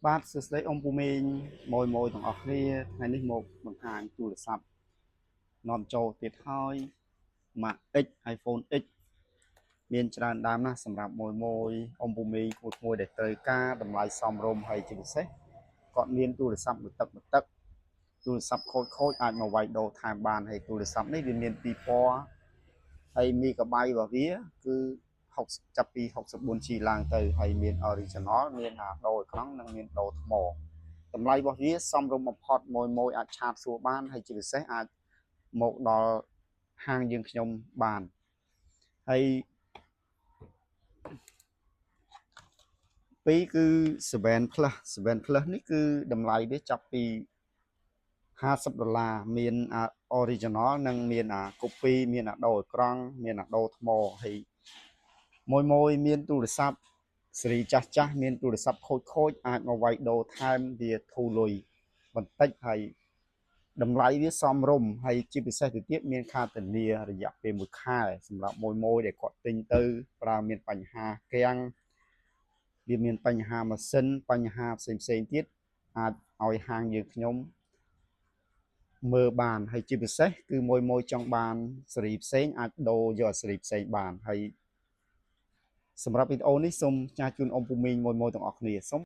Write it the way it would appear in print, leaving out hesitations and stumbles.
បាទសួស្តីអ៊ំពូមីងមួយទាំងអស់គ្នាថ្ងៃនេះមកបង្ហាញទូរស័ព្ទនាំចូលទៀតហើយម៉ាក X iPhone X មានច្រើនដើមណាស់សម្រាប់មួយអ៊ំពូមីងគួរដែលត្រូវការតម្លៃសមរម្យហើយជាពិសេសគាត់មានទូរស័ព្ទមួយទឹកទូរស័ព្ទខូចអាចមកវាយដូរថែមបានហើយទូរស័ព្ទនេះវាមានពីរពណ៌ហើយមីកាបៃរបស់វាគឺ60ចាប់ពី 64G ឡើងទៅហើយមាន original មានដូរក្នុងនិងមានដូរថ្មតម្លៃរបស់វាសមរម្យបំផុតមួយអាចឆាតសួរបានហើយជាពិសេសអាចមកដល់ហាងយើងខ្ញុំបានហើយពីរគឺ7 plus នេះគឺតម្លៃវាចាប់ពី$50មាន original និងមាន copy មានដូរអេក្រង់មានដូរថ្មហើយមួយមានទូរស័ព្ទស៊េរីចាស់មានទូរស័ព្ទខូចអាចមកវាយដូរថែមវាធូរលុយបន្តិចហើយតម្លៃវាសមរម្យហើយជាពិសេសទៅទៀតមានខាតធានារយៈពេល1ខែសម្រាប់មួយដែលគាត់ទិញទៅប្រើមានបញ្ហាគាំងវាមានបញ្ហាម៉ាស៊ីនបញ្ហាផ្សេងទៀតអាចឲ្យហាងយើងខ្ញុំមើលបានហើយជាពិសេសគឺមួយចង់បានស៊េរីផ្សេងអាចដូរយកស៊េរីផ្សេងបានហើយសម្រាប់វីដេអូនេះសូមចាស់ជូនអ៊ំពូមីងមួយទាំងអស់គ្នាសូម